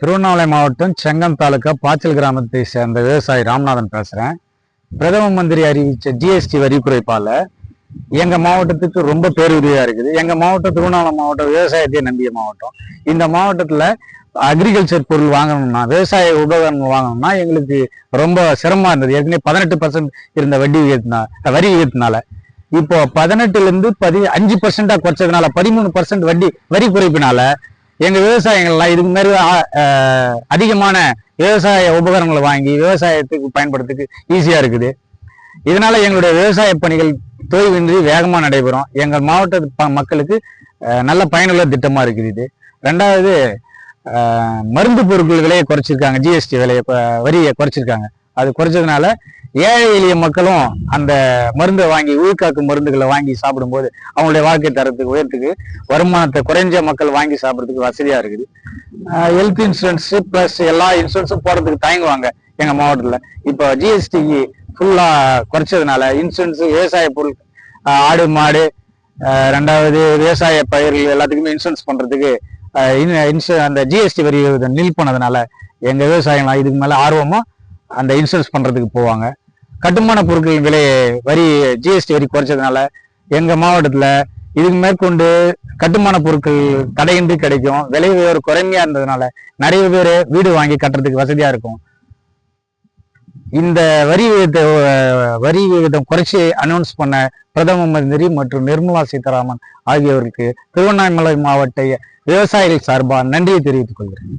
திருவண்ணாமலை மாவட்டம் செங்கம் தாலுக்கா பாச்சல் கிராமத்தை சேர்ந்த விவசாயி ராமநாதன் பேசுறேன். பிரதம மந்திரி அறிவிச்ச ஜிஎஸ்டி வரி குறைப்பால எங்க மாவட்டத்துக்கு ரொம்ப பேருதவியா இருக்குது. எங்க மாவட்டம் திருவண்ணாமலை மாவட்டம் விவசாயத்தை நம்பிய மாவட்டம். இந்த மாவட்டத்துல அக்ரிகல்ச்சர் பொருள் வாங்கணும்னா, விவசாய உபகரணங்கள் வாங்கணும்னா எங்களுக்கு ரொம்ப சிரமமா இருந்தது. ஏற்கனவே 18% இருந்த வரி விகிதத்தினால இப்போ 18ல 5% குறைச்சதுனால 13% வரி குறைப்பினால எங்க விவசாயிகள்லாம் இதுக்கு மாதிரி அதிகமான விவசாய உபகரணங்களை வாங்கி விவசாயத்துக்கு பயன்படுறதுக்கு ஈஸியா இருக்குது. இதனால எங்களுடைய விவசாய பணிகள் தொய்வின்றி வேகமா நடைபெறும். எங்கள் மாவட்ட மக்களுக்கு நல்ல பயனுள்ள திட்டமா இருக்குது இது. ரெண்டாவது, மருந்து பொருட்கள் விலையை குறைச்சிருக்காங்க. ஜிஎஸ்டி வரியை குறைச்சிருக்காங்க. அது குறைச்சதுனால ஏழை எளிய மக்களும் அந்த மருந்தை வாங்கி, உயிர்காக்கும் மருந்துகளை வாங்கி சாப்பிடும்போது அவங்களுடைய வாழ்க்கை தரத்துக்கு உயரத்துக்கு வருமானத்தை குறைஞ்ச மக்கள் வாங்கி சாப்பிட்றதுக்கு வசதியா இருக்குது. ஹெல்த் இன்சூரன்ஸ் பிளஸ் எல்லா இன்சூரன்ஸும் போடுறதுக்கு தயங்குவாங்க எங்க மாவட்டத்துல. இப்போ ஜிஎஸ்டிக்கு ஃபுல்லா குறைச்சதுனால இன்சூரன்ஸ், விவசாய பொருள், ஆடு மாடு, ரெண்டாவது விவசாய பயிர்கள் எல்லாத்துக்குமே இன்சூரன்ஸ் பண்றதுக்கு அந்த ஜிஎஸ்டி வரி நில் பண்ணதுனால எங்க விவசாயிகள் இதுக்கு மேல ஆர்வமா அந்த இன்சூரன்ஸ் பண்றதுக்கு போவாங்க. கட்டுமான பொருட்கள் வரி ஜிஎஸ்டி வரி குறைச்சதுனால எங்க மாவட்டத்துல இதுக்கு மேற்கொண்டு கட்டுமான பொருட்கள் தடையின்றி கிடைக்கும். விலை உயர்வு குறைமையா இருந்ததுனால நிறைய பேர் வீடு வாங்கி கட்டுறதுக்கு வசதியா இருக்கும். இந்த வரி விகிதம் குறைச்சி அனௌன்ஸ் பண்ண பிரதம மந்திரி மற்றும் நிர்மலா சீதாராமன் ஆகியோருக்கு திருவண்ணாமலை மாவட்ட விவசாயிகள் சார்பாக நன்றியை தெரிவித்துக் கொள்கிறேன்.